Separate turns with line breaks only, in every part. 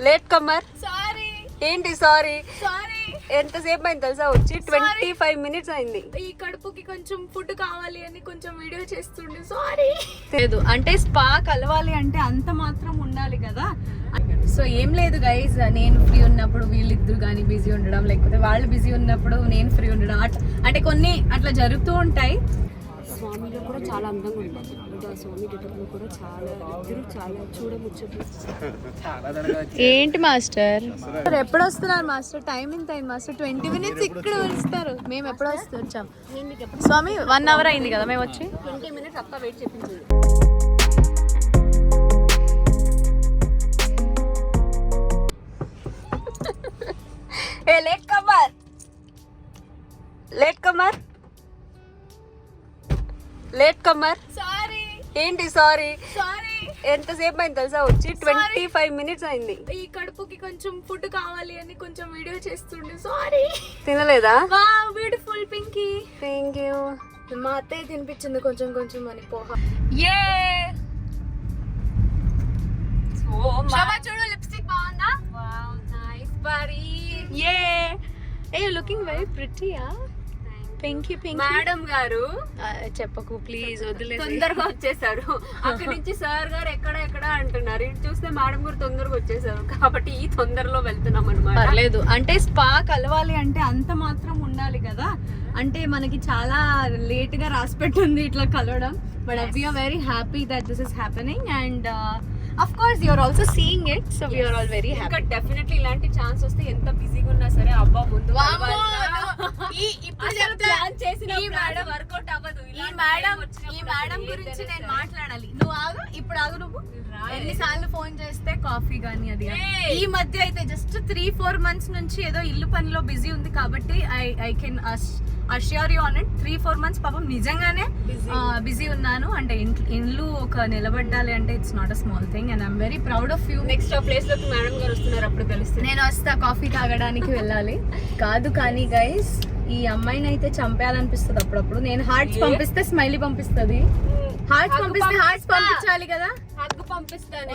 Late కమ్మర్.
Sorry.
ఏంటి sorry?
Sorry.
ఎంతసేపు అయింది తెలుసా? వచ్చి 25 minutes అయింది.
ఈ కడుపుకి కొంచెం ఫుడ్ కావాలి అని కొంచెం వీడియో చేస్తుండే. సారీ.
లేదు అంటే స్పా కలవాలి అంటే అంత మాత్రం ఉండాలి కదా. సో ఏం లేదు గైజ్, నేను ఫ్రీ ఉన్నప్పుడు వీళ్ళిద్దరు కానీ బిజీ ఉండడం, లేకపోతే వాళ్ళు బిజీ ఉన్నప్పుడు నేను ఫ్రీ ఉండడం, అంటే కొన్ని అట్లా జరుగుతూ ఉంటాయి. స్వామిలో కూడా చాలా అందంగా ఉంటుంది. స్వామి గెటప్లో కూడా చాలా ఇద్దరు చాలా చూడముచ్చట్లు. ఏంటి మాస్టర్ ఎప్పుడు వస్తున్నారు మాస్టర్? టైం ఎంత అయింది మాస్టర్? 20 minutes ఇక్కడ వస్తారు. మేము ఎప్పుడు వచ్చాం స్వామి? 1 hour అయింది కదా మేము వచ్చి. 20 minutes అక్క వెయిట్ చెప్పించింది. Late comer, late comer, late comer.
Sorry.
ఏంటి సారీ?
సారీ.
ఎంతసేపు అయింది తెలుసా? వచ్చి 25 minutes అయింది.
ఈ కడుపుకి కొంచెం ఫుడ్ కావాలి అని కొంచెం వీడియో చేస్తుండే. సారీ.
తినలేదా?
Wow beautiful Pinky.
Thank you.
మా అత్తయ్య తినిపించింది కొంచెం కొంచెం అని పోహా.
ఏ
చూడు లిప్స్టిక్ బాగుందా?
వావ్ నైస్ బరీ. ఏ ఏ లుకింగ్ వెరీ ప్రిటీయా. పింకీ పింకీ.
మేడం గారు
చెప్పకు ప్లీజ్, వదిలేదు.
తొందరగా వచ్చేసారు. అక్కడి నుంచి సార్ గారు ఎక్కడ ఎక్కడ అంటున్నారు. ఇటు చూస్తే మేడం గారు తొందరగా వచ్చేసారు కాబట్టి ఈ తొందరలో వెళ్తున్నాం అనమాట.
పర్లేదు అంటే స్పా కలవాలి అంటే అంత మాత్రం ఉండాలి కదా. అంటే మనకి చాలా లేట్ గా రాసి పెట్టుంది ఇట్లా కలవడం. But we're very happy that this is happening and of course you are also seeing it, so we are all very happy.
ఇంకా డెఫినెట్లీ ఇలాంటి ఛాన్స్ వస్తే ఎంత బిజీగా ఉన్నా సరే అబ్బా ముందు ప్లాన్ చేసిన మేడం వర్కౌట్ అవ్వదు.
ఈ మేడం గురించి నేను మాట్లాడాలి. నువ్వు ఆగు, ఇప్పుడు ఆగు. నువ్వు ఎన్నిసార్లు ఫోన్ చేస్తే కాఫీ గానీ అది ఈ మధ్య అయితే జస్ట్ 3-4 months నుంచి ఏదో ఇల్లు పనిలో బిజీ ఉంది కాబట్టి I can assure you on it. 3-4 months పాపం నిజంగానే బిజీ ఉన్నాను. అంటే ఇల్లు ఒక నిలబడ్డాలి అంటే it's not a small thing and I'm very proud of you.
Next place లోకి మేడం గారు వస్తున్నారు, అప్పుడు కలిస్తే
నేను వస్తా కాఫీ తాగడానికి వెళ్ళాలి. కాదు కానీ గైస్, ఈ అమ్మాయిని అయితే చంపేయాలనిపిస్తుంది అప్పుడప్పుడు. నేను హార్ట్స్ పంపిస్తే స్మైలీ పంపిస్తుంది. హార్ట్స్ పంపిస్తే హార్ట్స్ పంపించాలి కదా.
హగ్ పంపిస్తాను.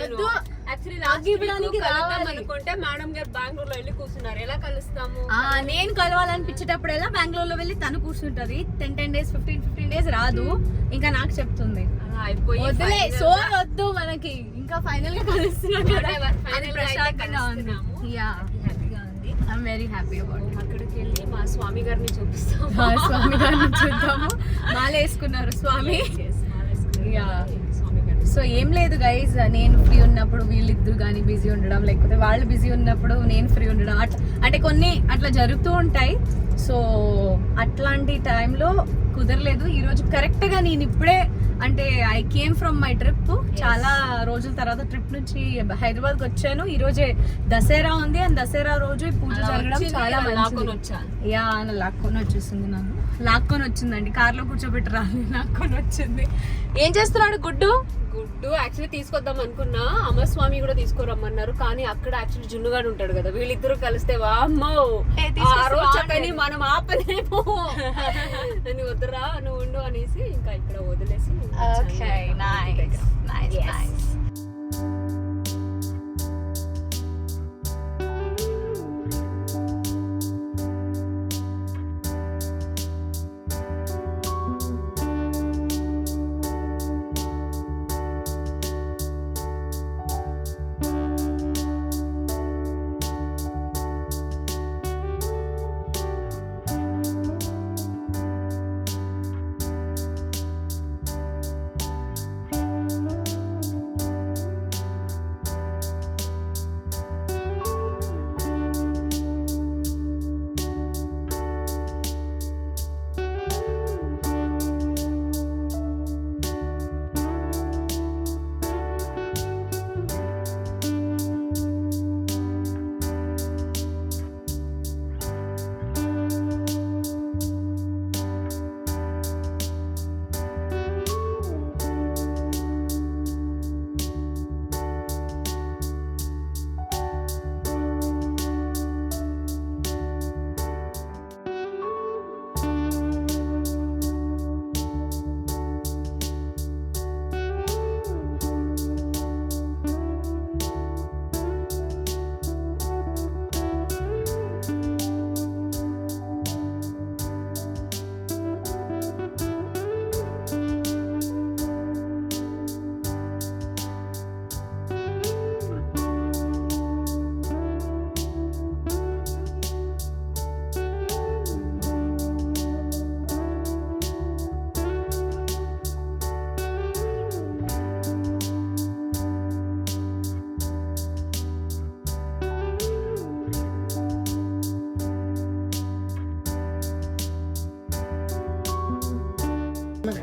ఇవ్వడానికి
అనుకుంటే మేడం గారు బెంగళూరులో వెళ్ళి కూర్చున్నారు. ఎలా కలుస్తాము?
నేను కలవాలనిపించేటప్పుడు ఎలా బెంగళూరులో వెళ్ళి తను కూర్చుంటది. 10 days 15 days రాదు. ఇంకా నాకు చెప్తుంది వద్దులే, సో వద్దు మనకి. ఇంకా ఫైనల్ గా కలుస్తున్నాం కదా, ప్రశాంతంగా ఉంది. I'm very happy about.
అక్కడికి వెళ్ళి మా స్వామి గారిని చూపిస్తాం.
స్వామి గారిని చూద్దాము. మాల వేసుకున్నారు స్వామి. సో ఏం లేదు గైజ్, నేను ఫ్రీ ఉన్నప్పుడు వీళ్ళిద్దరు కానీ బిజీ ఉండడం, లేకపోతే వాళ్ళు బిజీ ఉన్నప్పుడు నేను ఫ్రీ ఉండడం, అంటే కొన్ని అట్లా జరుగుతూ ఉంటాయి. సో అట్లాంటి టైంలో కుదరలేదు. ఈరోజు కరెక్ట్గా నేను ఇప్పుడే అంటే I came from my trip. చాలా రోజుల తర్వాత ట్రిప్ నుంచి హైదరాబాద్కి వచ్చాను. ఈ రోజే దసరా ఉంది అండ్ దసరా రోజు పూజ జరగడం చాలా మంచిది. యా లాక్కొని వచ్చేసింది. నన్ను లాక్కొని వచ్చిందండి, కార్లో కూర్చోబెట్టి రాలి లాక్కొని వచ్చింది. ఏం చేస్తున్నాడు గుడ్డు?
గుడ్డు యాక్చువల్లీ తీసుకొద్దాం అనుకున్నా, అమరస్వామి కూడా తీసుకురమ్మన్నారు. కానీ అక్కడ యాక్చువల్లీ జున్నుగాడు ఉంటాడు కదా, వీళ్ళిద్దరు కలిస్తే వామ్మో ఆ రోజు మనం ఆపలేము. నేను వద్దురా నువ్వు ఉండు అనేసి ఇంకా ఇక్కడ వదిలేసి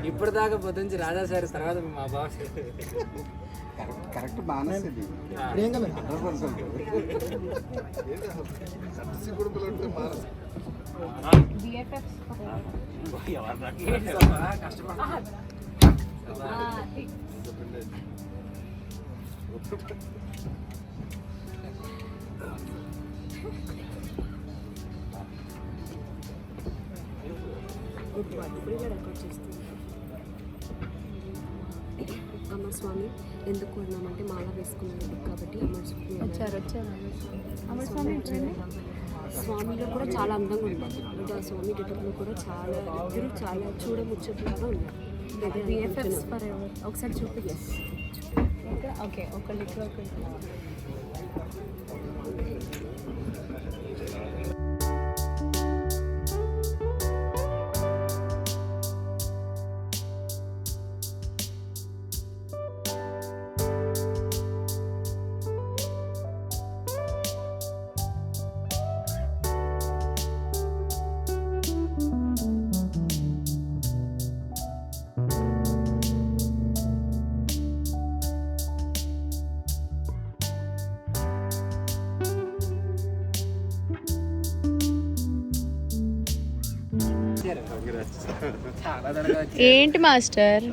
ఇప్పటిదాకా పొద్దుంచి రాజా సార్ తర్వాత మా బాస్
కరెక్ట్ మానస్ ఇది
అమర్ స్వామి ఎందుకు అన్నామంటే మాల వేసుకున్నాడు కాబట్టి అమర్ స్వామి స్వామిలో కూడా చాలా అందంగా ఉంటుంది. అంటే ఆ స్వామి గెటప్లో కూడా చాలా ఇద్దరు చాలా చూడముచ్చట్లుగా ఉన్నారు.
విఎఫ్ఎక్స్ ఫర్ ఎవర్ ఒకసారి చూపి. ఓకే ఒకళ్ళు ఇక్కడ ఒకళ్ళు.
చాలా త్వరగా వచ్చి
ఏంటి మాస్టర్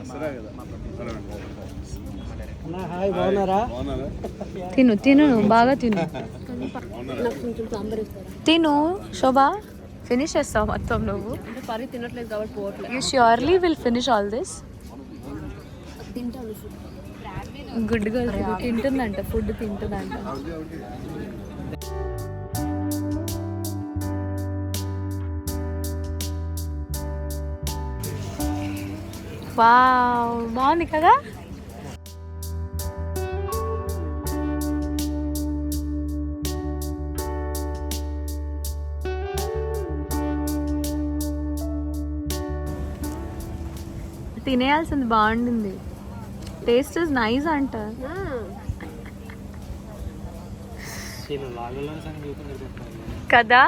హాయ్ బాగున్నారా
తిను తిను బాగా తిను
నాకు కొంచెం సాంబార్ ఇస్తారా?
తిను శోభ ఫినిష్ చేస్తావు మొత్తం నువ్వు.
అంటే కర్రీ తినట్లేదు కాబట్టి పోవట్లేదు.
You surely will finish all this.
తింటాను
గుడ్ గర్ల్ తింటుందంట, ఫుడ్ తింటుందంట. వావ్ బాగుంది కదా. తినేయాల్సింది బాగుండింది. టేస్ట్ ఇస్ నైస్ అంట కదా.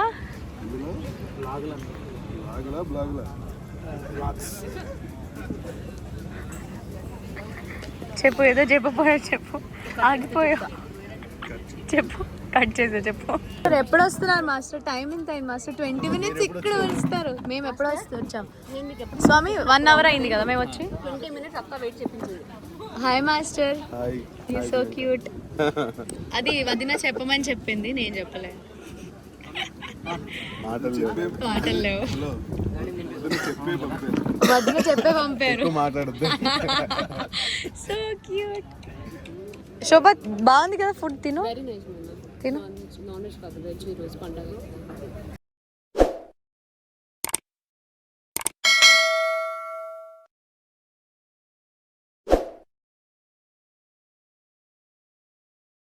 చెప్పు ఏదో చెప్పపోయావు, చెప్పు ఆగిపోయావు, చెప్పు కట్ చేసా చెప్పు. ఎప్పుడు వస్తున్నారు మాస్టర్? టైం ఎంత అయింది మాస్టర్? 20 minutes ఇక్కడ వస్తారు. మేము ఎప్పుడు వచ్చాం స్వామి? 1 hour అయింది కదా మేము వచ్చి.
20 minutes అక్క వెయిట్ చెప్పించింది.
Hi master, you so cute. అది వదిన చెప్పమని చెప్పింది, నేను చెప్పలే. మాటలు లేవు, వదిన చెప్పే పంపారు. So cute. శోభ బాగుంది కదా ఫుడ్, తిను
వెరీ నైస్.
తిను.
నాన్ వెజ్ కాదు, వెజ్ ఈరోజు పండగ.